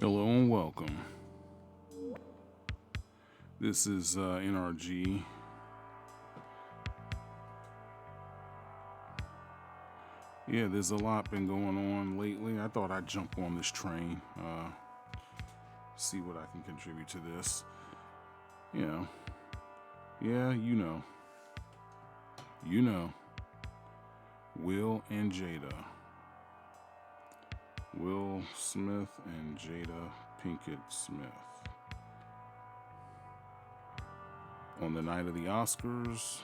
Hello and welcome. This is NRG. Yeah, there's a lot been going on lately. I thought I'd jump on this train, see what I can contribute to this. You know, yeah, you know, Will and Jada. Will Smith and Jada Pinkett Smith. On the night of the Oscars,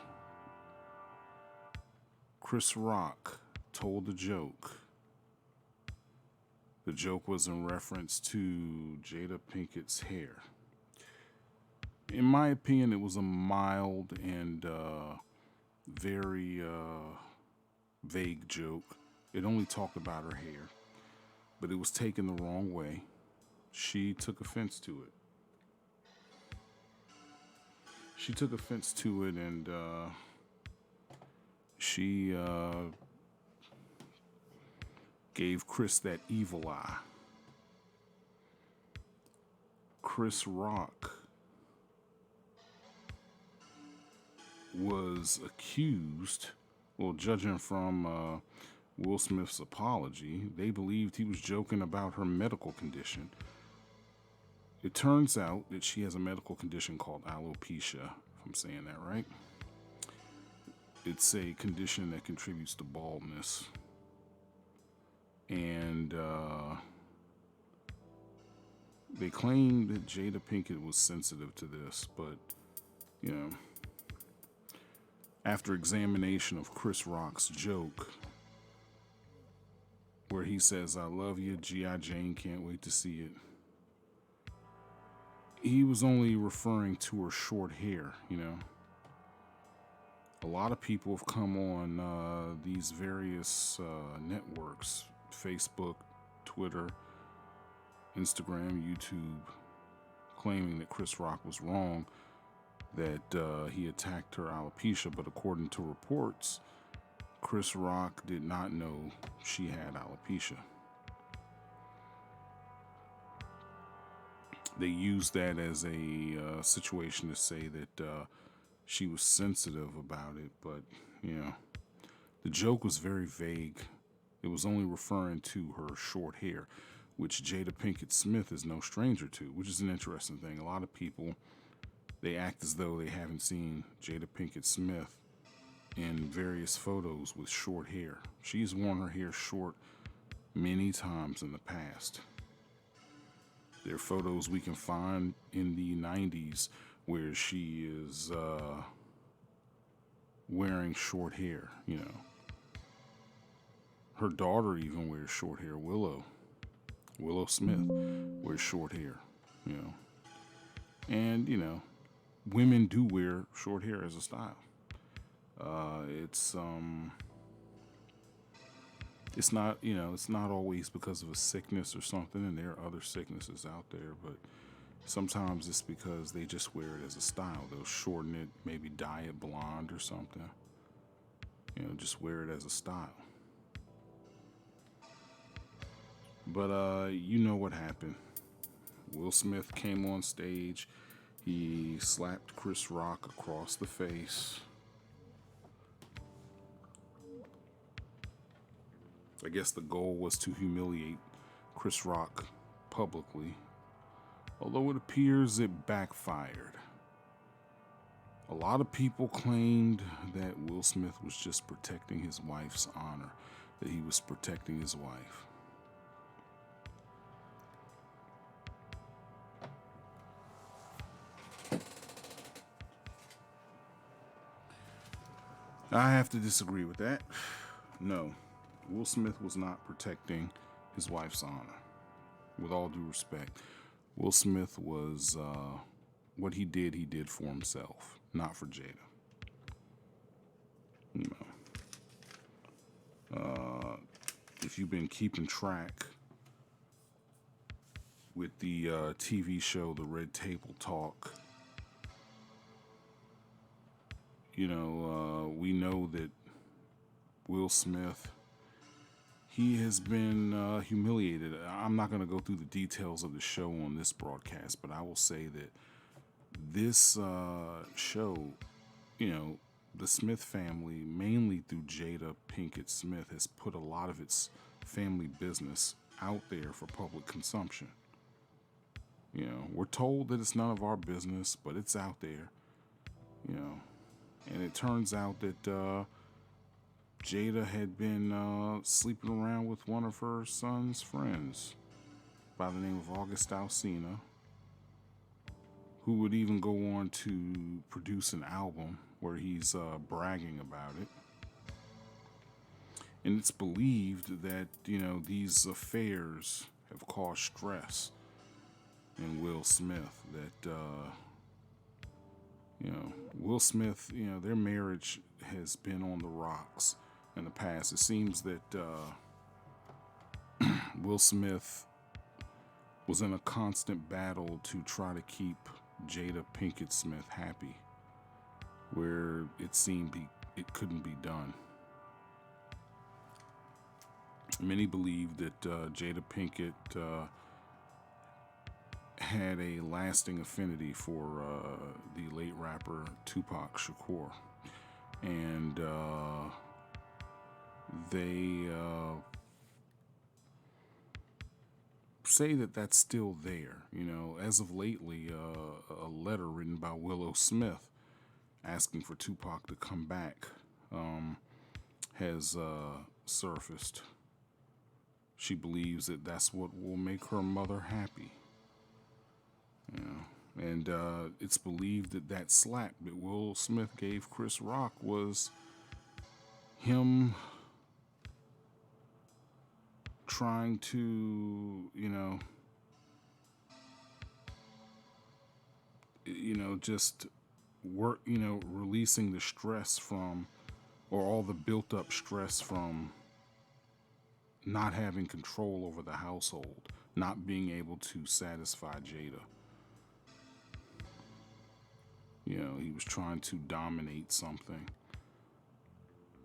Chris Rock told a joke. The joke was in reference to Jada Pinkett's hair. In my opinion, it was a mild and very vague joke. It only talked about her hair, but it was taken the wrong way. She took offense to it. And she gave Chris that evil eye. Chris Rock was accused, well, judging from Will Smith's apology, they believed he was joking about her medical condition. It turns out that she has a medical condition called alopecia, if I'm saying that right. It's a condition that contributes to baldness. And they claim that Jada Pinkett was sensitive to this, but, you know, after examination of Chris Rock's joke, where he says, "I love you, G.I. Jane, can't wait to see it," he was only referring to her short hair, A lot of people have come on these various networks, Facebook, Twitter, Instagram, YouTube, claiming that Chris Rock was wrong, that he attacked her alopecia, but according to reports, Chris Rock did not know she had alopecia. They used that as a situation to say that she was sensitive about it, but, the joke was very vague. It was only referring to her short hair, which Jada Pinkett Smith is no stranger to, which is an interesting thing. A lot of people, they act as though they haven't seen Jada Pinkett Smith in various photos with short hair. She's worn her hair short many times in the past. There are photos we can find in the 90s where she is wearing short hair, Her daughter even wears short hair. Willow Smith wears short hair, And, women do wear short hair as a style. It's not, it's not always because of a sickness or something, and there are other sicknesses out there, but sometimes it's because they just wear it as a style. They'll shorten it, maybe dye it blonde or something. Just wear it as a style. But you know what happened. Will Smith came on stage. He slapped Chris Rock across the face. I guess the goal was to humiliate Chris Rock publicly, although it appears it backfired. A lot of people claimed that Will Smith was just protecting his wife's honor, that he was protecting his wife. I have to disagree with that. No, Will Smith was not protecting his wife's honor. With all due respect, Will Smith was, what he did for himself, not for Jada. If you've been keeping track with the TV show The Red Table Talk, we know that Will Smith, he has been humiliated. I'm not going to go through the details of the show on this broadcast, but I will say that this show, you know, the Smith family, mainly through Jada Pinkett Smith, has put a lot of its family business out there for public consumption. You know, we're told that it's none of our business, but it's out there, you know. And it turns out that Jada had been sleeping around with one of her son's friends by the name of August Alsina, who would even go on to produce an album where he's bragging about it. And it's believed that, you know, these affairs have caused stress in Will Smith. That, you know, Will Smith, you know, their marriage has been on the rocks in the past. It seems that Will Smith was in a constant battle to try to keep Jada Pinkett Smith happy, where it seemed it couldn't be done. Many believe that Jada Pinkett had a lasting affinity for the late rapper Tupac Shakur, and they say that that's still there. You know, as of lately, a letter written by Willow Smith asking for Tupac to come back has surfaced. She believes that that's what will make her mother happy. You know, and it's believed that that slap that Will Smith gave Chris Rock was him trying to, just work, releasing the stress from, or all the built up stress from not having control over the household, not being able to satisfy Jada. You know, he was trying to dominate something.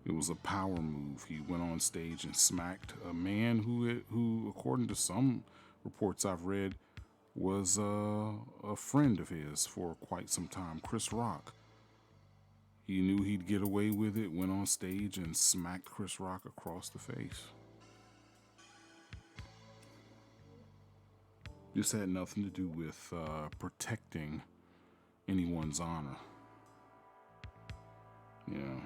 It was a power move. He went on stage and smacked a man who, according to some reports I've read, was a friend of his for quite some time, Chris Rock. He knew he'd get away with it, went on stage and smacked Chris Rock across the face. This had nothing to do with protecting anyone's honor. You know.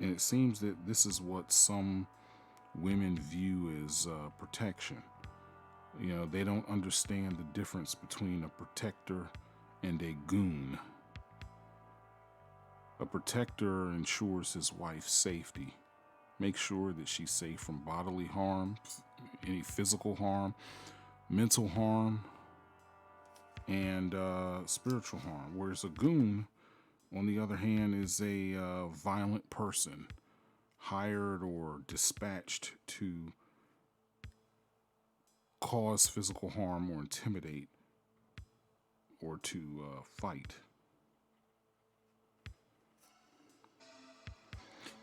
And it seems that this is what some women view as protection. You know, they don't understand the difference between a protector and a goon. A protector ensures his wife's safety, makes sure that she's safe from bodily harm, any physical harm, mental harm, and spiritual harm. Whereas a goon, on the other hand, is a violent person hired or dispatched to cause physical harm or intimidate or to fight.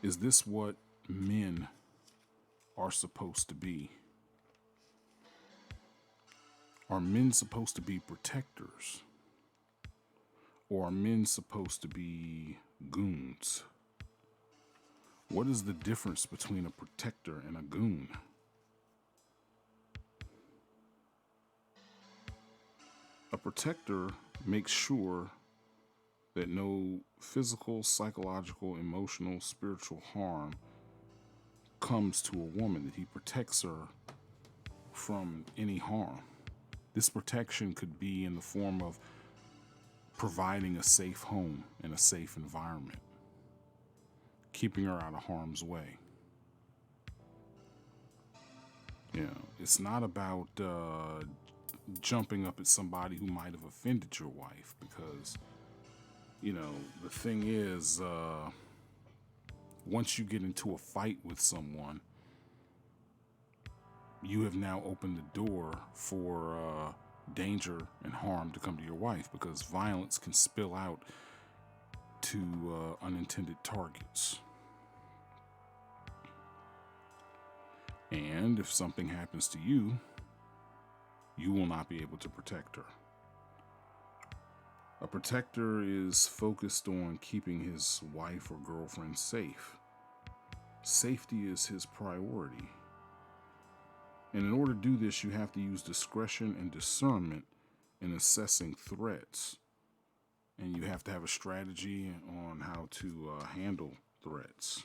Is this what men are supposed to be? Are men supposed to be protectors? Or are men supposed to be goons? What is the difference between a protector and a goon? A protector makes sure that no physical, psychological, emotional, spiritual harm comes to a woman, that he protects her from any harm. This protection could be in the form of providing a safe home and a safe environment, keeping her out of harm's way. You know, it's not about jumping up at somebody who might have offended your wife, because, you know, the thing is, once you get into a fight with someone, you have now opened the door for danger and harm to come to your wife, because violence can spill out to unintended targets. And if something happens to you, you will not be able to protect her. A protector is focused on keeping his wife or girlfriend safe. Safety is his priority. And in order to do this, you have to use discretion and discernment in assessing threats. And you have to have a strategy on how to handle threats.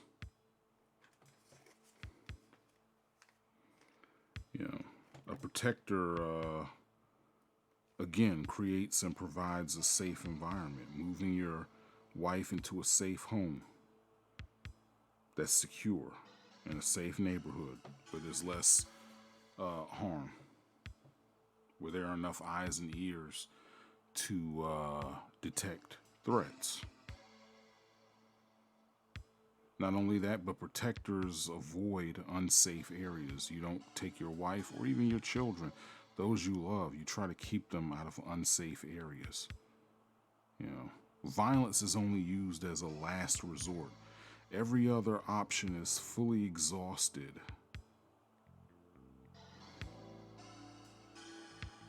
A protector, again, creates and provides a safe environment, moving your wife into a safe home that's secure in a safe neighborhood where there's less harm, where there are enough eyes and ears to detect threats. Not only that, but protectors avoid unsafe areas. You don't take your wife or even your children, those you love, you try to keep them out of unsafe areas. Violence is only used as a last resort. Every other option is fully exhausted.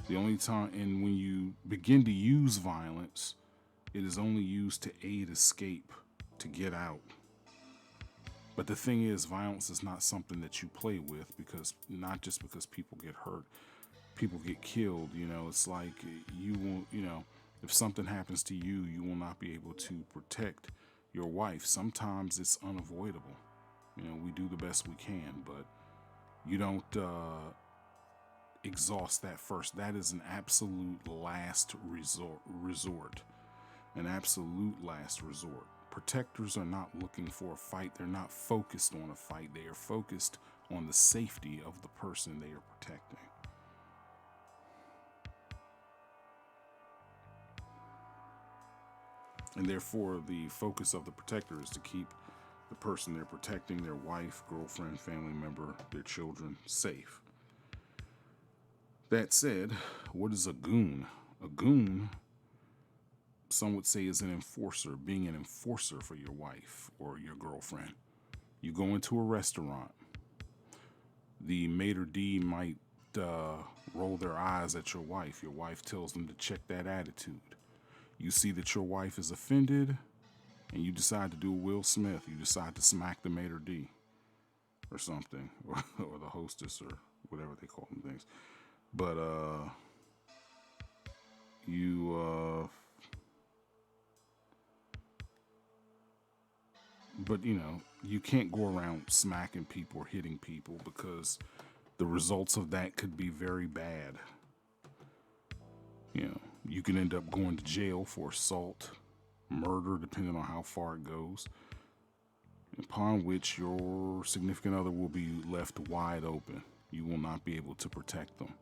The only time, and when you begin to use violence, it is only used to aid escape, to get out. But the thing is, violence is not something that you play with, because not just because people get hurt, people get killed. It's like you won't, if something happens to you, you will not be able to protect your wife. Sometimes it's unavoidable. We do the best we can, but you don't exhaust that first. That is an absolute last resort. An absolute last resort. Protectors are not looking for a fight. They're not focused on a fight. They are focused on the safety of the person they are protecting. And therefore, the focus of the protector is to keep the person they're protecting, their wife, girlfriend, family member, their children, safe. That said, what is a goon? A goon, some would say, is an enforcer, being an enforcer for your wife or your girlfriend. You go into a restaurant. The maitre d' might roll their eyes at your wife. Your wife tells them to check that attitude. You see that your wife is offended, and you decide to do a Will Smith. You decide to smack the maitre d' or something, or the hostess, or whatever they call them things. But you can't go around smacking people or hitting people, because the results of that could be very bad. You can end up going to jail for assault, murder, depending on how far it goes, upon which your significant other will be left wide open. You will not be able to protect them.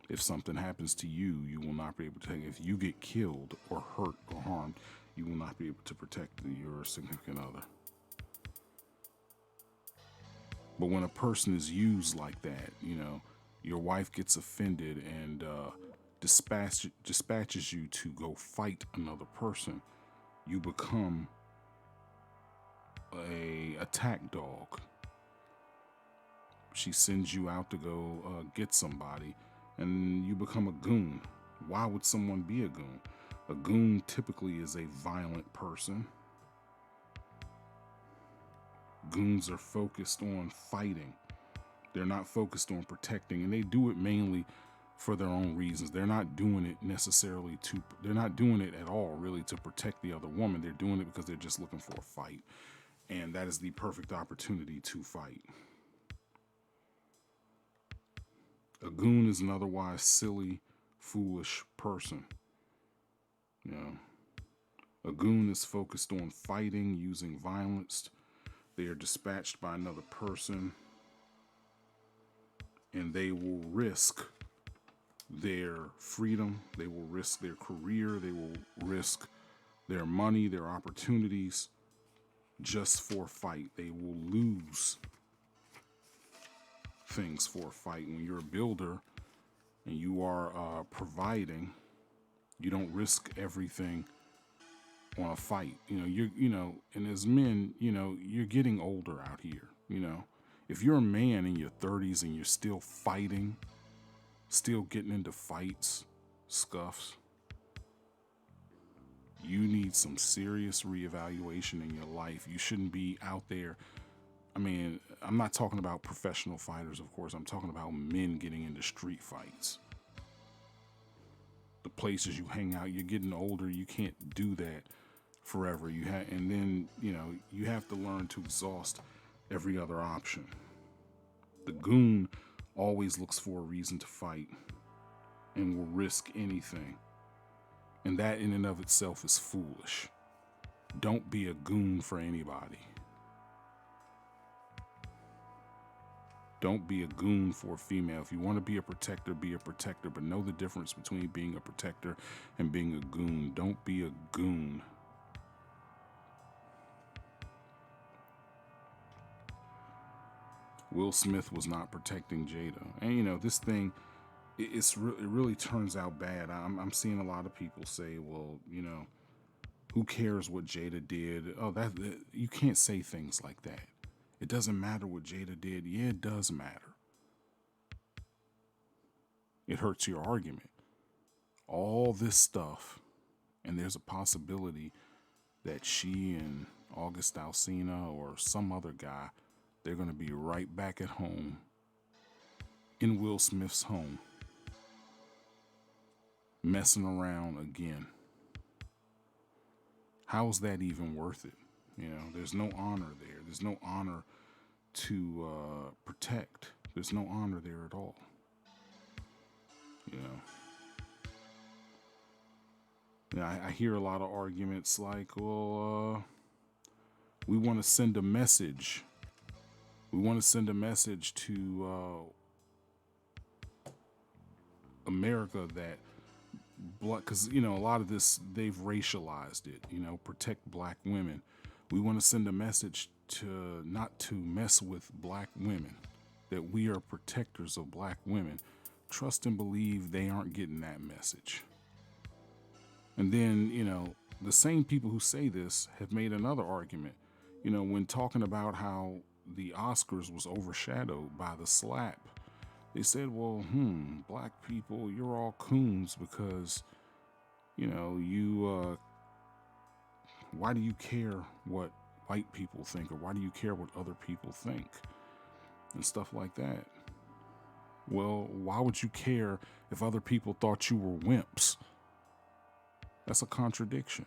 If something happens to you, you will not be able to protect. If you get killed or hurt or harmed, you will not be able to protect your significant other. But when a person is used like that, your wife gets offended and dispatches you to go fight another person, you become a attack dog. She sends you out to go get somebody, and you become a goon. Why would someone be a goon? A goon typically is a violent person. Goons are focused on fighting. They're not focused on protecting, and they do it mainly for their own reasons. They're not doing it necessarily they're not doing it at all really to protect the other woman. They're doing it because they're just looking for a fight. And that is the perfect opportunity to fight. A goon is an otherwise silly, foolish person. A goon is focused on fighting, using violence. They are dispatched by another person, and they will risk their freedom. They will risk their career. They will risk their money, their opportunities, just for a fight. They will lose things for a fight. When you're a builder and you are providing, you don't risk everything on a fight. And as men, you're getting older out here. If you're a man in your 30s and you're still fighting, still getting into fights, scuffs, you need some serious reevaluation in your life. You shouldn't be out there. I mean, I'm not talking about professional fighters, of course. I'm talking about men getting into street fights. The places you hang out, you're getting older. You can't do that forever. And then, you have to learn to exhaust every other option. The goon always looks for a reason to fight and will risk anything. And that in and of itself is foolish. Don't be a goon for anybody. Don't be a goon for a female. If you want to be a protector, but know the difference between being a protector and being a goon. Don't be a goon. Will Smith was not protecting Jada. And this thing, it really turns out bad. I'm seeing a lot of people say, well, who cares what Jada did? Oh, that you can't say things like that. It doesn't matter what Jada did. Yeah, it does matter. It hurts your argument. All this stuff, and there's a possibility that she and August Alsina or some other guy, they're going to be right back at home in Will Smith's home, messing around again. How is that even worth it? There's no honor there. There's no honor to protect. There's no honor there at all. I hear a lot of arguments like, well, we want to send a message. We want to send a message to America that because a lot of this, they've racialized it. Protect black women. We want to send a message to not to mess with black women, that we are protectors of black women. Trust and believe they aren't getting that message. And then, the same people who say this have made another argument, when talking about how the Oscars was overshadowed by the slap. They said, well, black people, you're all coons because, why do you care what white people think, or why do you care what other people think? And stuff like that. Well, why would you care if other people thought you were wimps? That's a contradiction.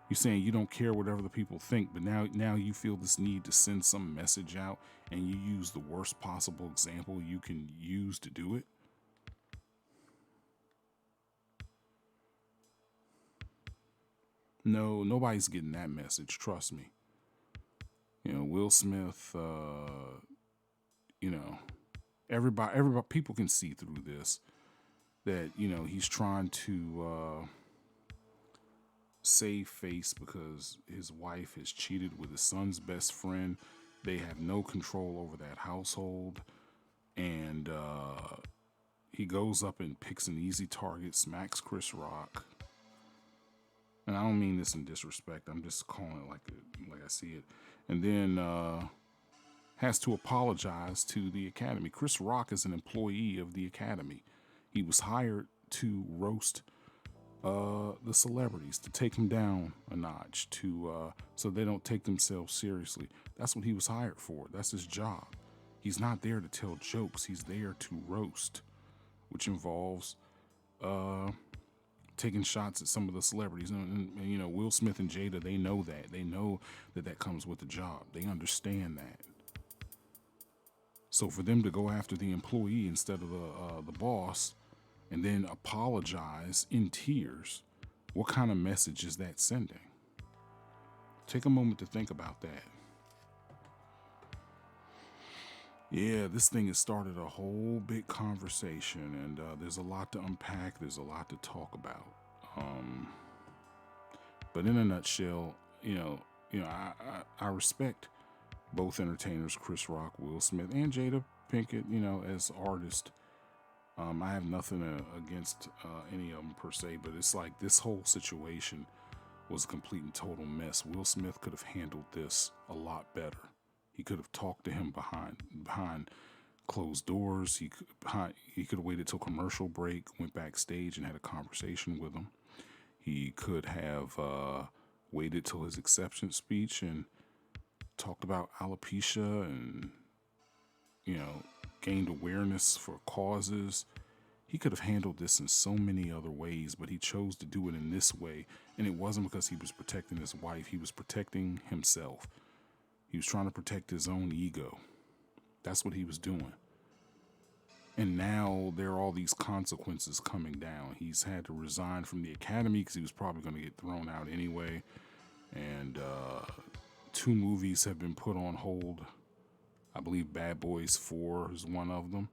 You're saying you don't care what other people think, but now you feel this need to send some message out, and you use the worst possible example you can use to do it. No, nobody's getting that message. Trust me. Will Smith, everybody, people can see through this, that, he's trying to save face because his wife has cheated with his son's best friend. They have no control over that household. And he goes up and picks an easy target, smacks Chris Rock. And I don't mean this in disrespect. I'm just calling it like I see it. And then has to apologize to the Academy. Chris Rock is an employee of the Academy. He was hired to roast the celebrities, to take them down a notch, so they don't take themselves seriously. That's what he was hired for. That's his job. He's not there to tell jokes. He's there to roast, which involves taking shots at some of the celebrities. And Will Smith and Jada, they know that. They know that comes with the job. They understand that. So for them to go after the employee instead of the boss, and then apologize in tears, what kind of message is that sending? Take a moment to think about that. Yeah, this thing has started a whole big conversation, and there's a lot to unpack. There's a lot to talk about. But in a nutshell, I respect both entertainers, Chris Rock, Will Smith, and Jada Pinkett, as artists. I have nothing against any of them per se, but it's like this whole situation was a complete and total mess. Will Smith could have handled this a lot better. He could have talked to him behind closed doors. He could have waited till commercial break, went backstage and had a conversation with him. He could have waited till his acceptance speech and talked about alopecia and, gained awareness for causes. He could have handled this in so many other ways, but he chose to do it in this way. And it wasn't because he was protecting his wife. He was protecting himself. He was trying to protect his own ego. That's what he was doing. And now there are all these consequences coming down. He's had to resign from the academy because he was probably going to get thrown out anyway. And 2 movies have been put on hold. I believe Bad Boys 4 is one of them.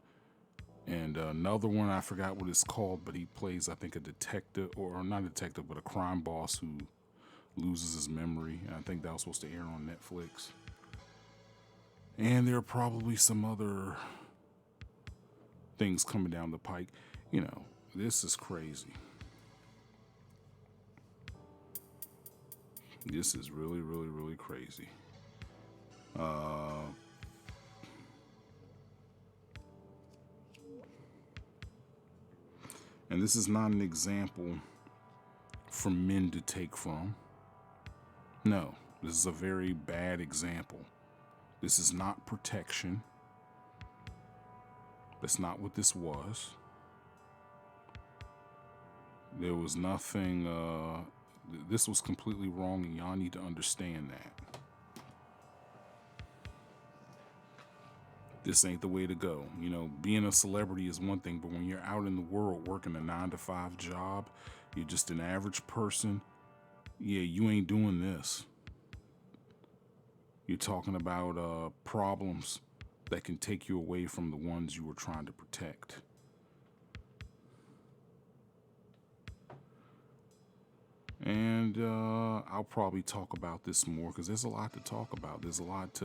And another one, I forgot what it's called, but he plays, I think, a detective, or not a detective, but a crime boss who loses his memory. And I think that was supposed to air on Netflix. And there are probably some other things coming down the pike. This is crazy. This is really, really, really crazy. And this is not an example for men to take from. No, this is a very bad example. This is not protection. That's not what this was. There was nothing, this was completely wrong, and y'all need to understand that. This ain't the way to go. Being a celebrity is one thing, but when you're out in the world working a 9-to-5 job, you're just an average person. Yeah, you ain't doing this. You're talking about problems that can take you away from the ones you were trying to protect. And I'll probably talk about this more because there's a lot to talk about. There's a lot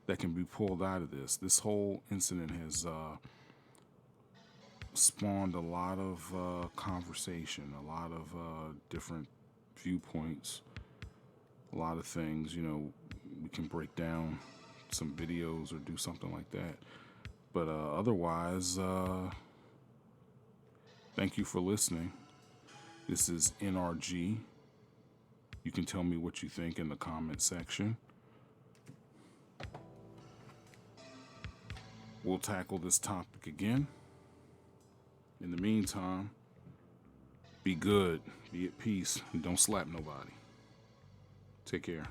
that can be pulled out of this. This whole incident has spawned a lot of conversation, a lot of different viewpoints, a lot of things. We can break down some videos or do something like that. But otherwise, thank you for listening. This is NRG. You can tell me what you think in the comment section. We'll tackle this topic again. In the meantime, be good, be at peace, and don't slap nobody. Take care.